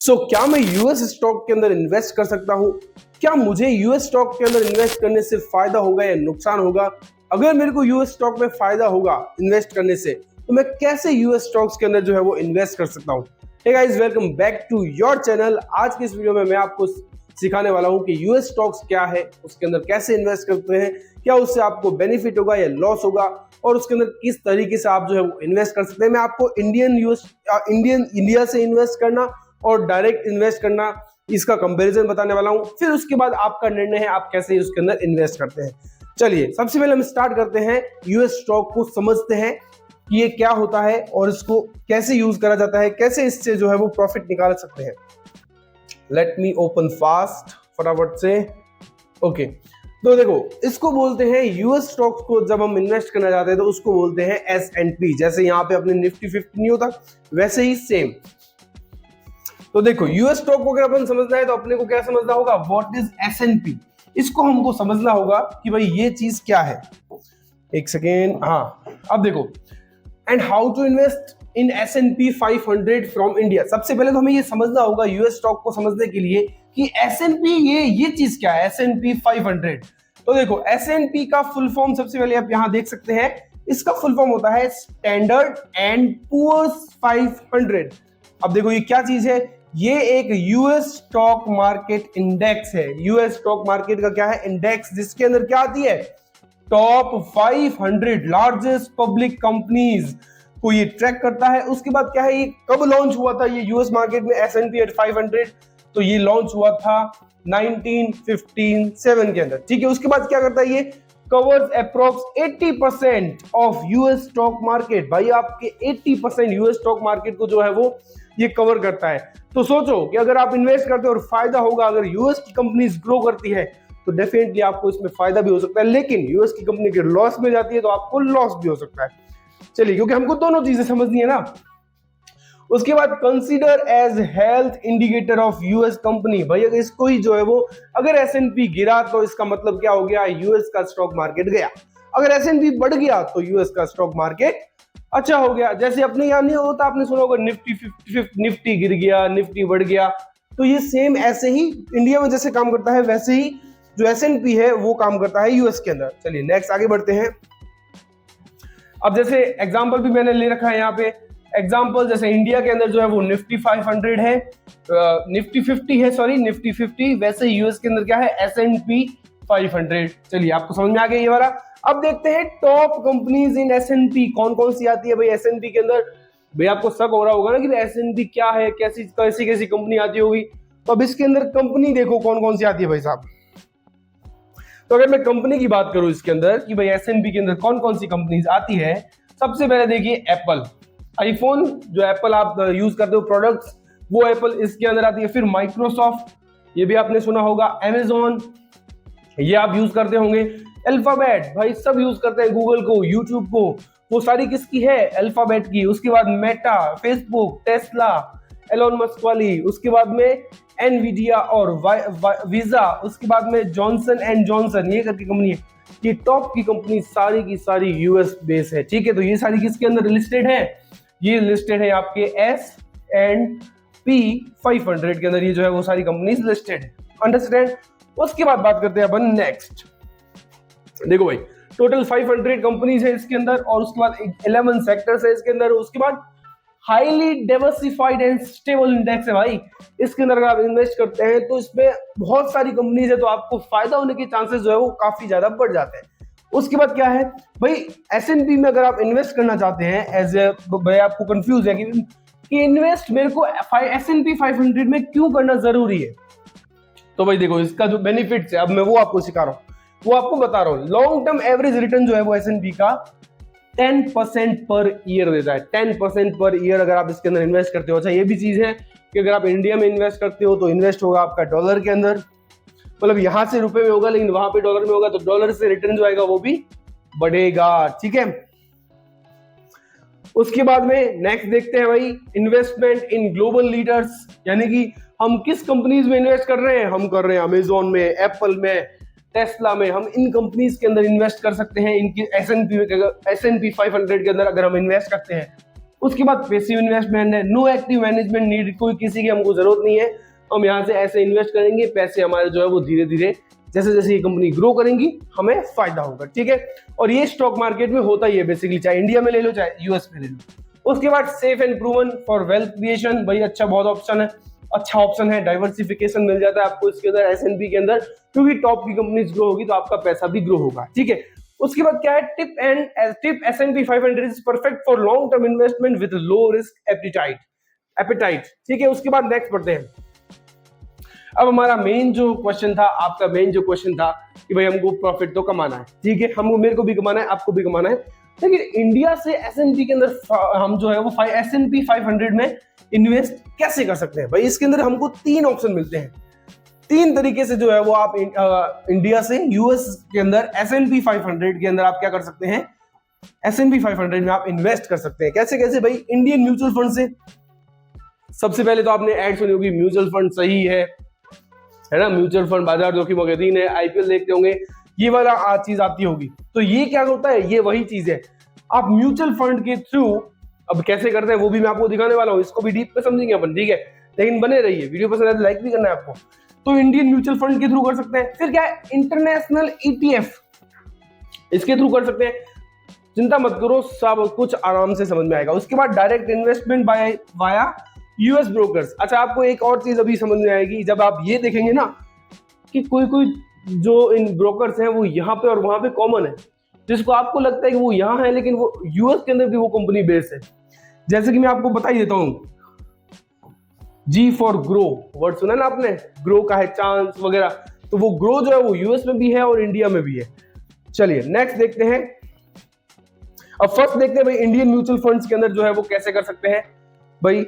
क्या मैं US stock के अंदर इन्वेस्ट कर सकता हूं? क्या मुझे यूएस स्टॉक के अंदर इन्वेस्ट करने से फायदा होगा या नुकसान होगा? अगर मेरे को यूएस स्टॉक में फायदा होगा इन्वेस्ट करने से, तो मैं कैसे यूएस स्टॉक्स के अंदर जो है वो इन्वेस्ट कर सकता हूं? Hey guys, welcome back to your channel. आज की इस वीडियो में मैं आपको सिखाने वाला हूं कि यूएस स्टॉक्स क्या है, उसके अंदर कैसे इन्वेस्ट करते हैं, क्या उससे आपको बेनिफिट होगा या लॉस होगा, और उसके अंदर किस तरीके से आप जो है वो इन्वेस्ट कर सकते हैं। मैं आपको इंडिया से इन्वेस्ट करना और डायरेक्ट इन्वेस्ट करना, इसका कंपैरिजन बताने वाला हूं। फिर उसके बाद आपका निर्णय है आप कैसे उसके अंदर इन्वेस्ट करते हैं। चलिए, सबसे पहले हम स्टार्ट करते हैं, यूएस स्टॉक को समझते हैं कि ये क्या होता है और इसको कैसे यूज करा जाता है, कैसे इससे जो है वो प्रॉफिट निकाल सकते हैं। लेट मी ओपन फास्ट, फटाफट से। ओके, तो देखो, इसको बोलते हैं यूएस स्टॉक्स को जब हम इन्वेस्ट करना चाहते हैं तो उसको बोलते हैं S&P। जैसे यहाँ पे अपने निफ्टी 50 नहीं होता, वैसे ही सेम। तो देखो, यूएस स्टॉक को अगर अपन समझना है तो अपने को क्या समझना होगा, व्हाट इज S&P। इसको हमको समझना होगा कि भाई ये चीज क्या है। एक सेकेंड, हाँ, अब देखो, and how to invest in S&P 500 from India. सबसे पहले तो हमें ये समझना होगा यूएस स्टॉक को समझने के लिए कि S&P ये चीज क्या है, S&P 500। तो देखो, S&P का फुल फॉर्म सबसे पहले आप यहां देख सकते हैं, इसका फुल फॉर्म होता है स्टैंडर्ड एंड पुअर्स 500। अब देखो, ये क्या चीज है, ये एक यूएस स्टॉक मार्केट इंडेक्स है। यूएस स्टॉक मार्केट का क्या है, इंडेक्स, जिसके अंदर क्या आती है, टॉप 500 लार्जेस्ट पब्लिक कंपनीज को ये ट्रैक करता है। उसके बाद क्या है, ये कब लॉन्च हुआ था ये यूएस मार्केट में S&P 500, तो ये लॉन्च हुआ था 1957 के अंदर, ठीक है। उसके बाद क्या करता है, ये covers approx 80% of US stock market. भाई, आपके 80% यूएस स्टॉक मार्केट को जो है वो ये कवर करता है। तो सोचो कि अगर आप इन्वेस्ट करते हो और फायदा होगा, अगर यूएस की कंपनीज ग्रो करती है तो डेफिनेटली आपको इसमें फायदा भी हो सकता है, लेकिन यूएस की कंपनी के लॉस में जाती है तो आपको लॉस भी हो सकता है। चलिए, क्योंकि हमको दोनों चीजें समझनी है ना। उसके बाद consider as health indicator of US company. भाई, अगर इसको ही जो है वो, अगर S&P गिरा तो इसका मतलब क्या हो गया, यूएस का स्टॉक मार्केट गया। अगर S&P बढ़ गया तो यूएस का स्टॉक मार्केट अच्छा हो गया। जैसे अपने यहाँ नहीं होता, आपने सुना होगा निफ्टी गिर गया, निफ्टी बढ़ गया। तो ये सेम ऐसे ही इंडिया में जैसे काम करता है, वैसे ही जो S&P है वो काम करता है यूएस के अंदर। चलिए, नेक्स्ट आगे बढ़ते हैं। अब जैसे एग्जांपल भी मैंने ले रखा है यहाँ पे, एग्जांपल जैसे इंडिया के अंदर जो है वो निफ्टी 500 है, निफ्टी 50 है, सॉरी निफ्टी 50, वैसे यूएस के अंदर क्या है, S&P 500। चलिए, आपको समझ में आ गया ये वाला। अब देखते हैं टॉप कंपनीज इन S&P कौन कौन सी आती है। भाई, S&P के अंदर, भाई आपको शक हो रहा होगा ना कि S&P क्या है, कैसी कैसी कैसी कंपनी आती होगी। तो अब इसके अंदर कंपनी देखो कौन कौन सी आती है भाई साहब। तो अगर मैं कंपनी की बात करूं इसके अंदर कि भाई S&P के अंदर कौन कौन सी कंपनीज आती है, सबसे पहले देखिए एप्पल, आईफोन जो एप्पल आप यूज करते हो प्रोडक्ट्स, वो एप्पल इसके अंदर आती है। फिर माइक्रोसॉफ्ट, ये भी आपने सुना होगा। अमेजॉन, ये आप यूज करते होंगे। अल्फाबेट, भाई सब यूज करते हैं, गूगल को, यूट्यूब को, वो सारी किसकी है, अल्फाबेट की। उसके बाद Meta, Facebook, Tesla, Elon Musk वाली। उसके बाद में एनवीडिया और वीजा। उसके बाद में जॉनसन एंड जॉनसन, ये करके कंपनी है। ये टॉप की कंपनी सारी की सारी यूएस बेस है, ठीक है। तो ये सारी किसके अंदर लिस्टेड है, ये लिस्टेड है आपके S&P 500 के अंदर, ये जो है वो सारी कंपनीज लिस्टेड है, अंडरस्टैंड। उसके बाद बात करते हैं अपन नेक्स्ट। देखो भाई, टोटल 500 कंपनीज है इसके अंदर, और उसके बाद 11 सेक्टर्स है इसके अंदर। उसके बाद highly diversified and stable index है भाई। इसके अंदर अगर आप इन्वेस्ट करते हैं तो इसमें बहुत सारी कंपनीज है, तो आपको फायदा होने के चांसेस जो है वो काफी ज्यादा बढ़ जाते हैं। उसके बाद क्या है भाई, S&P में अगर आप इन्वेस्ट करना चाहते हैं, एज ए भाई आपको कंफ्यूज है कि इन्वेस्ट मेरे को S&P 500 में क्यों करना जरूरी है। तो भाई देखो, इसका जो बेनिफिट्स है, अब मैं वो आपको सिखा रहा हूँ, वो आपको बता रहा हूँ। लॉन्ग टर्म एवरेज रिटर्न जो है वो S&P का 10% पर ईयर देता है। 10% पर ईयर अगर आप इसके अंदर इन्वेस्ट करते हो। अच्छा, ये भी चीज है कि अगर आप इंडिया में इन्वेस्ट करते हो तो इन्वेस्ट होगा आपका डॉलर के अंदर, मतलब यहां से रुपए में होगा लेकिन वहां पे डॉलर में होगा, तो डॉलर से रिटर्न जो आएगा वो भी बढ़ेगा, ठीक है। उसके बाद में नेक्स्ट देखते हैं भाई, इन्वेस्टमेंट इन ग्लोबल लीडर्स, यानी कि हम किस कंपनीज में इन्वेस्ट कर रहे हैं, हम कर रहे हैं अमेजोन में, एप्पल में, टेस्ला में। हम इन कंपनीज के अंदर इन्वेस्ट कर सकते हैं, इनकी S&P 500 के अंदर अगर हम इन्वेस्ट करते हैं उसके बाद पैसिव इन्वेस्टमेंट है, नो एक्टिव मैनेजमेंट नीड, कोई किसी की हमको जरूरत नहीं है, हम यहाँ से ऐसे इन्वेस्ट करेंगे, पैसे हमारे जो है वो धीरे धीरे जैसे जैसे ये कंपनी ग्रो करेंगी हमें फायदा होगा, ठीक है। और ये स्टॉक मार्केट में होता ही है बेसिकली, चाहे इंडिया में ले लो चाहे यूएस में ले लो। उसके बाद safe and proven for wealth creation, भाई अच्छा बहुत ऑप्शन है, अच्छा ऑप्शन है, डाइवर्सिफिकेशन मिल जाता है आपको इसके अंदर एसएनपी के अंदर, क्योंकि टॉप की कंपनीज ग्रो होगी तो आपका पैसा भी ग्रो होगा, ठीक है। उसके बाद क्या है, tip S&P 500 is perfect for long term investment with low risk appetite, ठीक है। उसके बाद नेक्स्ट पढ़ते हैं। अब हमारा मेन जो क्वेश्चन था, आपका मेन जो क्वेश्चन था कि भाई हमको प्रॉफिट तो कमाना है, ठीक है, हमको मेरे को भी कमाना है, आपको भी कमाना है, लेकिन इंडिया से एसएनपी के अंदर हम जो है वो S&P 500 में इन्वेस्ट कैसे कर सकते हैं। भाई इसके अंदर हमको तीन ऑप्शन मिलते हैं, तीन तरीके से जो है वो आप इंडिया से यूएस के अंदर S&P 500 के अंदर आप क्या कर सकते हैं, S&P 500 में आप इन्वेस्ट कर सकते हैं। कैसे कैसे भाई, इंडियन म्यूचुअल फंड से। सबसे पहले तो आपने ऐड सुनी होगी, म्यूचुअल फंड सही है ना, म्यूचुअल फंड बाजार जोखिम का अधीन है, आईपीएल देखते होंगे, ये वाला चीज आती होगी। तो ये क्या होता है, ये वही चीज है, आप म्यूचुअल फंड के थ्रू अब कैसे करते हैं वो भी मैं आपको दिखाने वाला हूँ, इसको भी डीप में समझेंगे अपन, ठीक है, लेकिन बने रहिए, वीडियो पसंद आए तो लाइक भी करना है आपको। तो इंडियन म्यूचुअल फंड के थ्रू कर सकते हैं। फिर क्या है, इंटरनेशनल ईटीएफ, इसके थ्रू कर सकते हैं। चिंता मत करो, सब कुछ आराम से समझ में आएगा। उसके बाद direct investment via US brokers. अच्छा, आपको एक और चीज अभी समझ में आएगी, जब आप ये देखेंगे ना कि कोई कोई जो इन ब्रोकर्स हैं वो यहाँ पे और वहां पे कॉमन है, जिसको आपको लगता है कि वो यहाँ है लेकिन वो यूएस के अंदर भी वो कंपनी बेस है। जैसे कि मैं आपको बता ही देता हूँ, जी फॉर ग्रो वर्ड सुना ना आपने, ग्रो का है चांस वगैरह, तो वो ग्रो जो है वो यूएस में भी है और इंडिया में भी है। चलिए नेक्स्ट देखते हैं। अब फर्स्ट देखते हैं भाई इंडियन म्यूचुअल फंड्स के अंदर जो है वो कैसे कर सकते हैं। भाई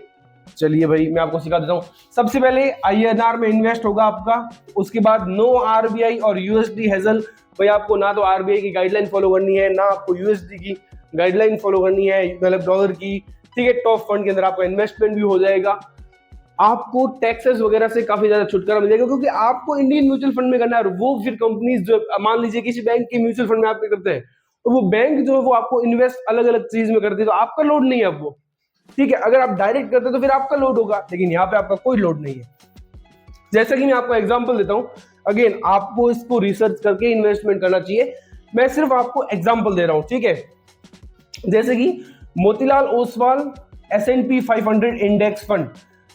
चलिए भाई मैं आपको सिखा देता हूं। सबसे पहले आईएनआर में इन्वेस्ट होगा आपका, उसके बाद नो आरबीआई और यूएसडी हेजल। भाई आपको ना तो आरबीआई की गाइडलाइन फॉलो करनी है, ना आपको यूएसडी की गाइडलाइन फॉलो करनी है, मतलब डॉलर की, ठीक है। टॉप फंड के अंदर आपका इन्वेस्टमेंट भी हो जाएगा, आपको टैक्सेस वगैरह से काफी ज्यादा छुटकारा मिल जाएगा, क्योंकि आपको इंडियन म्यूचुअल फंड में करना है। वो फिर कंपनीज जो मान लीजिए किसी बैंक के म्यूचुअल फंड में आप करते हैं, तो वो बैंक जो है वो आपको इन्वेस्ट अलग अलग चीज में करती है, तो आपका लोड नहीं है अब वो, ठीक है। अगर आप डायरेक्ट करते तो फिर आपका लोड होगा, लेकिन यहाँ पे आपका कोई लोड नहीं है। जैसे कि मैं आपको एग्जांपल देता हूं, अगेन आपको इसको रिसर्च करके इन्वेस्टमेंट करना चाहिए, मैं सिर्फ आपको एग्जांपल दे रहा हूं, ठीक है। जैसे कि Motilal Oswal S&P 500 index fund,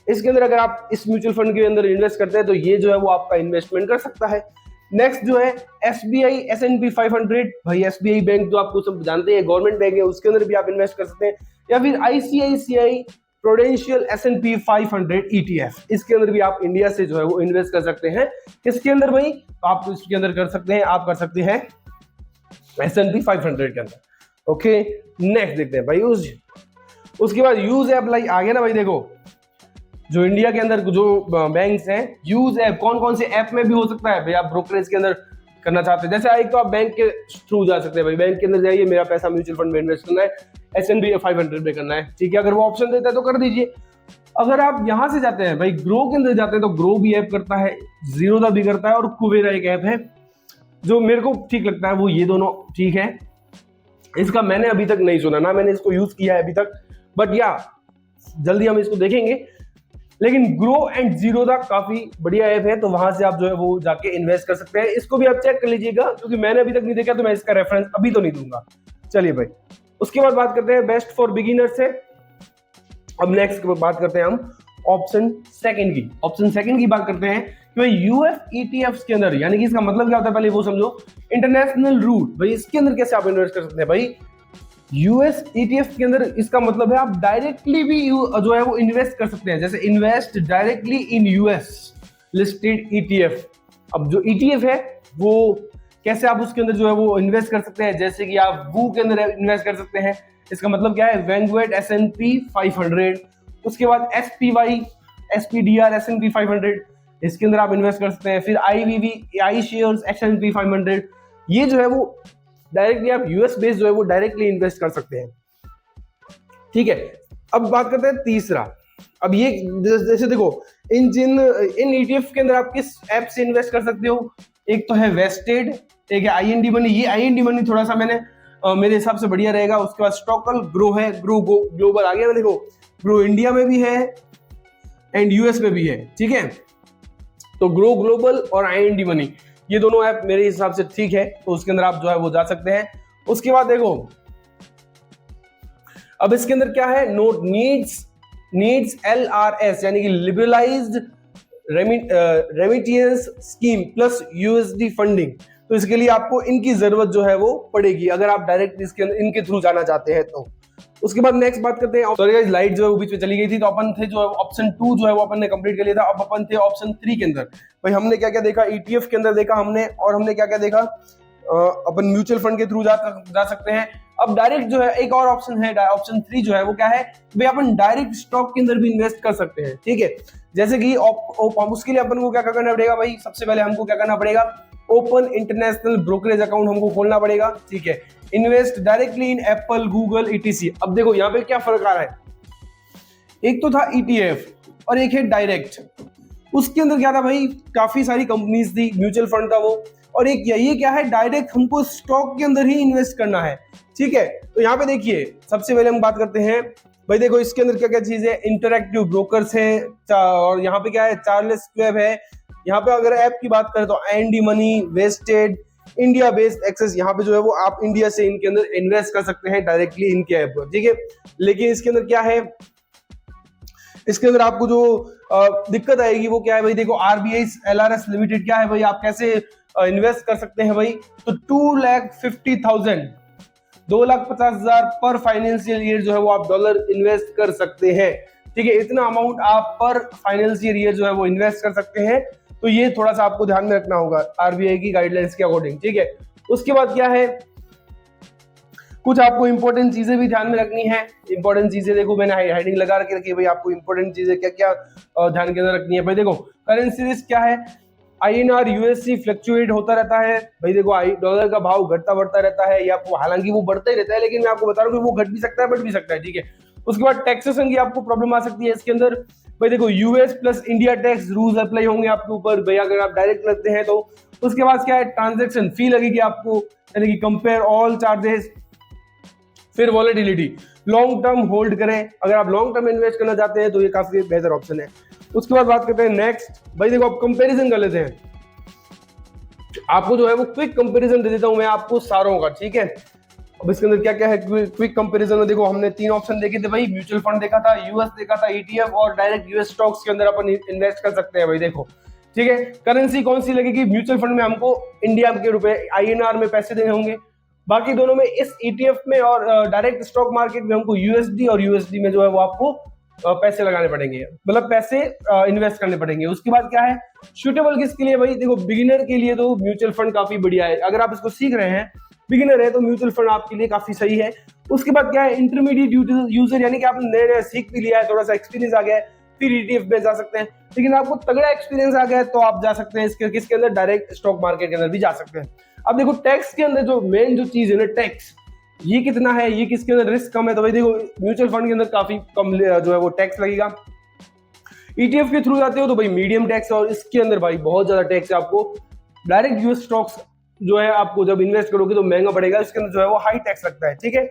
इसके अंदर अगर आप इस म्यूचुअल फंड के अंदर इन्वेस्ट करते हैं तो ये जो है वो आपका इन्वेस्टमेंट कर सकता है। नेक्स्ट जो है SBI S&P 500, भाई SBI बैंक जो आपको सब जानते हैं गवर्नमेंट बैंक है, उसके अंदर भी आप इन्वेस्ट कर सकते हैं। या फिर ICICI प्रूडेंशियल S&P 500 ETF, इसके अंदर भी आप इंडिया से जो है वो इन्वेस्ट कर सकते हैं। किसके अंदर भाई, तो आप इसके अंदर कर सकते हैं, आप कर सकते हैं S&P 500 के अंदर। ओके नेक्स्ट देखते हैं भाई उसके बाद यूज ऐप लाइक आ गया ना भाई। देखो जो इंडिया के अंदर जो बैंक्स हैं, यूज ऐप कौन कौन से ऐप में भी हो सकता है भाई, आप ब्रोकरेज के अंदर करना चाहते हैं। जैसे एक तो आप बैंक के थ्रू जा सकते हैं, भाई बैंक के अंदर जाइए, मेरा पैसा म्यूचुअल फंड में इन्वेस्ट करना है, S&P 500 में करना है, ठीक है। अगर वो ऑप्शन देता है तो कर दीजिए। अगर आप यहां से जाते हैं भाई ग्रो के अंदर जाते हैं, तो ग्रो भी ऐप करता है, जीरोधा भी करता है, और कुबेरा एक ऐप है जो मेरे को ठीक लगता है, वो ये दोनों ठीक है। इसका मैंने अभी तक नहीं सुना, ना मैंने इसको यूज किया है अभी तक, बट या जल्दी हम इसको देखेंगे। लेकिन ग्रो एंड जीरोधा काफी बढ़िया ऐप है, तो वहां से आप जो है वो जाके इन्वेस्ट कर सकते हैं। इसको भी आप चेक कर लीजिएगा, क्योंकि मैंने अभी तक नहीं देखा तो मैं इसका रेफरेंस अभी तो नहीं दूंगा। चलिए भाई उसके बाद बात करते हैं बेस्ट फॉर बिगिनर्स से। अब नेक्स्ट बात करते हैं हम ऑप्शन सेकंड की। ऑप्शन सेकंड की बात करते हैं कि भाई यूएस ईटीएफ के अंदर, यानी कि इसका मतलब क्या होता है पहले वो समझो। इंटरनेशनल रूट, भाई इसके अंदर कैसे आप इन्वेस्ट कर सकते हैं। भाई यूएस ईटीएफ के अंदर इसका मतलब है आप डायरेक्टली भी जो है वो इन्वेस्ट कर सकते हैं, जैसे invest directly in US listed ETF. अब जो ईटीएफ है वो कैसे आप उसके अंदर जो है वो इन्वेस्ट कर सकते हैं, जैसे कि आप वू के अंदर इन्वेस्ट कर सकते हैं। इसका मतलब क्या है, वैंगुएट S&P 500, उसके बाद SPY SPDR S&P 500, इसके अंदर आप इन्वेस्ट कर सकते हैं। फिर IVV आई शेयर्स S&P 500, ये जो है वो डायरेक्टली आप यूएस बेस जो है वो डायरेक्टली इन्वेस्ट कर सकते हैं, ठीक है। अब बात करते हैं तीसरा। अब ये जैसे देखो इन ईटीएफ के अंदर आप किस ऐप से इन्वेस्ट कर सकते हो। एक तो है वेस्टेड, एक है IND मनी। ये IND मनी थोड़ा सा मैंने मेरे हिसाब से बढ़िया रहेगा। उसके बाद स्टॉकल ग्रो है, ग्रो ग्लोबल आ गया ना, देखो ग्रो इंडिया में भी है एंड यूएस में भी है, ठीक है। तो ग्रो ग्लोबल और IND मनी ये दोनों ऐप मेरे हिसाब से ठीक है, तो उसके अंदर आप जो है वो जा सकते हैं। उसके बाद देखो अब इसके अंदर क्या है, नोट नीड्स LRS यानी कि liberalised remittance scheme plus USD funding. तो इसके लिए आपको इनकी जरूरत जो है वो पड़ेगी अगर आप डायरेक्ट इसके अंदर इनके थ्रू जाना चाहते हैं तो। उसके बाद नेक्स्ट बात करते हैं, सॉरी गाइस लाइट जो है वो बीच में चली गई थी, तो अपन थे जो ऑप्शन 2 जो है वो अपन ने कंप्लीट कर लिया था। अब अपन थे ऑप्शन 3 के अंदर। भाई हमने क्या क्या देखा, ETF के अंदर देखा हमने, और हमने क्या क्या देखा, अपन म्यूचुअल फंड के थ्रू जा सकते हैं। अब डायरेक्ट जो है एक और ऑप्शन है, ऑप्शन 3 जो है वो क्या है, भाई अपन डायरेक्ट स्टॉक के अंदर भी इन्वेस्ट कर सकते हैं, ठीक है। जैसे कि उसके लिए अपन को क्या करना पड़ेगा भाई, सबसे पहले हमको क्या करना पड़ेगा, ओपन इंटरनेशनल ब्रोकरेज अकाउंट हमको खोलना पड़ेगा, ठीक है। Invest directly in Apple, Google, ETC। अब देखो यहाँ पे क्या फर्क आ रहा है, एक तो था ETF और एक है डायरेक्ट। उसके अंदर क्या था भाई, काफी सारी कंपनीज थी, म्यूचुअल फंड था वो, और एक ये क्या है, डायरेक्ट हमको स्टॉक के अंदर ही इन्वेस्ट करना है, ठीक है। तो यहाँ पे देखिए सबसे पहले हम बात करते हैं भाई, देखो इसके अंदर क्या क्या चीज है, इंटरएक्टिव ब्रोकर्स है, और यहाँ पे क्या है, चार्ल्स स्क्वेब है। यहाँ पे अगर ऐप की बात करें तो IND money, Vested, India based access, यहाँ पे जो है वो आप इंडिया से इनके अंदर इन्वेस्ट कर सकते हैं डायरेक्टली इनके ऐप पर, ठीक है। लेकिन इसके अंदर क्या है, इसके अंदर आपको जो दिक्कत आएगी वो क्या है भाई, देखो RBI LRS लिमिटेड क्या है भाई, आप कैसे इन्वेस्ट कर सकते हैं भाई, तो 2,50,000 2,50,000 पर फाइनेंशियल ईयर जो है वो आप डॉलर इन्वेस्ट कर सकते हैं, ठीक है। इतना अमाउंट आप पर फाइनेंशियल ईयर जो है वो इन्वेस्ट कर सकते हैं। तो ये थोड़ा सा आपको ध्यान में रखना होगा RBI की गाइडलाइंस के अकॉर्डिंग, ठीक है। उसके बाद क्या है, कुछ आपको इंपॉर्टेंट चीजें भी ध्यान में रखनी है। इंपॉर्टेंट चीजें देखो मैंने हेडिंग लगा के रखी है भाई, आपको इंपॉर्टेंट चीजें क्या क्या ध्यान के अंदर रखनी है भाई। देखो करेंसी रिस्क क्या है, INR USD फ्लक्चुएट होता रहता है भाई, देखो डॉलर का भाव घटता बढ़ता रहता है, या हालांकि वो बढ़ता ही रहता है, लेकिन मैं आपको बता रहा हूँ कि वो घट भी सकता है बढ़ भी सकता है, ठीक है। उसके बाद टैक्सेशन की आपको प्रॉब्लम आ सकती है इसके अंदर भाई, देखो US plus India tax rules apply होंगे आपके ऊपर भाई, अगर आप डायरेक्ट लगते हैं तो। उसके बाद क्या है, ट्रांजेक्शन फी लगेगी आपको, यानी कि कंपेयर ऑल चार्जेस। फिर वॉलेटिलिटी, लॉन्ग टर्म होल्ड करें, अगर आप लॉन्ग टर्म इन्वेस्ट करना चाहते हैं तो ये काफी बेहतर ऑप्शन है। उसके बाद बात करते हैं नेक्स्ट भाई, देखो आप कंपैरिजन कर लेते हैं, आपको जो है वो क्विक कंपैरिजन दे देता हूं मैं आपको सारों का, ठीक है। अब इसके अंदर क्या क्या है क्विक कंपैरिजन में, देखो हमने 3 ऑप्शन देखे थे भाई, म्यूचुअल फंड देखा था, US देखा था, ETF, और डायरेक्ट US स्टॉक्स के अंदर अपन इन्वेस्ट कर सकते हैं भाई, देखो ठीक है। करेंसी कौन सी लगेगी, म्यूचुअल फंड में हमको इंडिया के रुपए INR में पैसे देने होंगे, बाकी दोनों में इस ETF में और डायरेक्ट स्टॉक मार्केट में हमको USD और USD में जो है वो आपको पैसे लगाने पड़ेंगे, मतलब पैसे इन्वेस्ट करने पड़ेंगे। उसके बाद क्या है, सूटेबल किसके लिए भाई, देखो बिगिनर के लिए तो म्यूचुअल फंड काफी बढ़िया है, अगर आप इसको सीख रहे हैं, बिगिनर है तो म्यूचुअल फंड आपके लिए काफी सही है। उसके बाद क्या है, इंटरमीडिएट यूजर, यानी कि आपने नए नए सीख भी लिया है, थोड़ा सा एक्सपीरियंस आ गया है, फिर ETF में जा सकते हैं। लेकिन आपको तगड़ा एक्सपीरियंस आ गया है तो आप जा सकते हैं किसके अंदर, डायरेक्ट स्टॉक मार्केट के अंदर भी जा सकते हैं। अब देखो टैक्स के अंदर जो मेन जो चीज है ना, टैक्स ये कितना है, ये किसके अंदर रिस्क कम है, तो भाई देखो म्यूचुअल फंड के अंदर काफी कम जो है वो टैक्स लगेगा। ETF के थ्रू जाते हो तो भाई मीडियम टैक्स, और इसके अंदर भाई बहुत ज्यादा टैक्स है आपको। डायरेक्ट US स्टॉक्स जो है आपको जब इन्वेस्ट करोगे तो महंगा पड़ेगा, इसके अंदर जो है वो हाई टैक्स लगता है, ठीक है।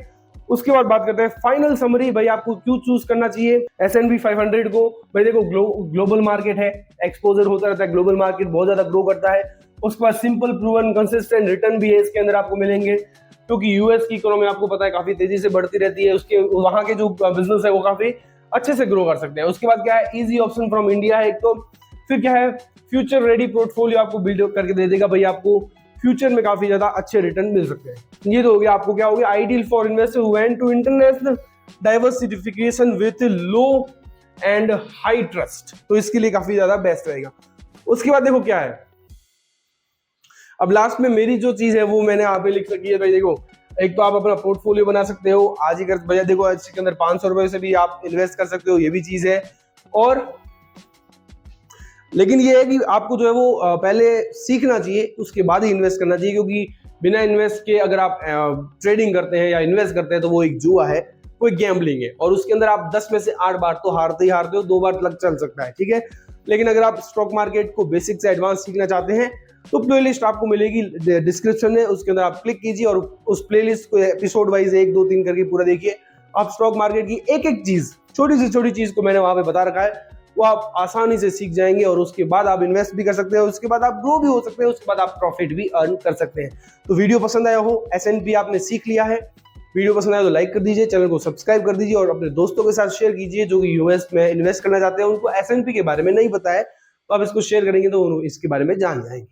उसके बाद बात करते हैं फाइनल समरी, भाई आपको क्यों चूज करना चाहिए S&P 500 को, भाई देखो ग्लोबल मार्केट है, एक्सपोजर होता रहता है, ग्लोबल मार्केट बहुत ज्यादा ग्रो करता है। उसके बाद सिंपल प्रूवन कंसिस्टेंट रिटर्न भी है इसके अंदर आपको मिलेंगे, क्योंकि US की इकोनॉमी आपको पता है काफी तेजी से बढ़ती रहती है, उसके वहां के जो बिजनेस है वो काफी अच्छे से ग्रो कर सकते हैं। उसके बाद क्या है, इजी ऑप्शन फ्रॉम इंडिया है एक तो, फिर क्या है, फ्यूचर रेडी पोर्टफोलियो आपको बिल्ड करके दे देगा भाई, आपको फ्यूचर में काफी ज्यादा अच्छे रिटर्न मिल सकते हैं। ये तो हो गया, आपको क्या हो गया, ideal for investor who want to international diversification with low and high trust, तो इसके लिए काफी ज्यादा बेस्ट रहेगा। उसके बाद देखो क्या है, अब लास्ट में मेरी जो चीज है वो मैंने यहाँ पे लिख रखी है भाई, देखो एक तो आप अपना पोर्टफोलियो बना सकते हो आज ही कर भैया, देखो इसके अंदर 500 रुपए से भी आप इन्वेस्ट कर सकते हो, ये भी चीज है। और लेकिन ये है कि आपको जो है वो पहले सीखना चाहिए, उसके बाद ही इन्वेस्ट करना चाहिए, क्योंकि बिना इन्वेस्ट के अगर आप ट्रेडिंग करते हैं या इन्वेस्ट करते हैं तो वो एक जुआ है, वो एक गैम्बलिंग है, और उसके अंदर आप 10 में से 8 बार तो हारते ही हारते हो, 2 बार लग चल सकता है, ठीक है। लेकिन अगर आप स्टॉक मार्केट को बेसिक से एडवांस सीखना चाहते हैं तो प्लेलिस्ट आपको मिलेगी डिस्क्रिप्शन में, उसके अंदर आप क्लिक कीजिए और उस प्लेलिस्ट को एपिसोड वाइज 1 2 3 करके पूरा देखिए। आप स्टॉक मार्केट की एक एक चीज, छोटी से छोटी चीज को मैंने वहां पे बता रखा है, वो आप आसानी से सीख जाएंगे और उसके बाद आप इन्वेस्ट भी कर सकते हैं, उसके बाद आप ग्रो भी हो सकते हैं, उसके बाद आप प्रॉफिट भी अर्न कर सकते हैं। तो वीडियो पसंद आया हो, एसएनपी आपने सीख लिया है, वीडियो पसंद आया तो लाइक कर दीजिए, चैनल को सब्सक्राइब कर दीजिए और अपने दोस्तों के साथ शेयर कीजिए जो कि यूएस में इन्वेस्ट करना चाहते हैं, उनको एसएनपी के बारे में नहीं पता है, तो आप इसको शेयर करेंगे तो इसके बारे में जान जाएंगे।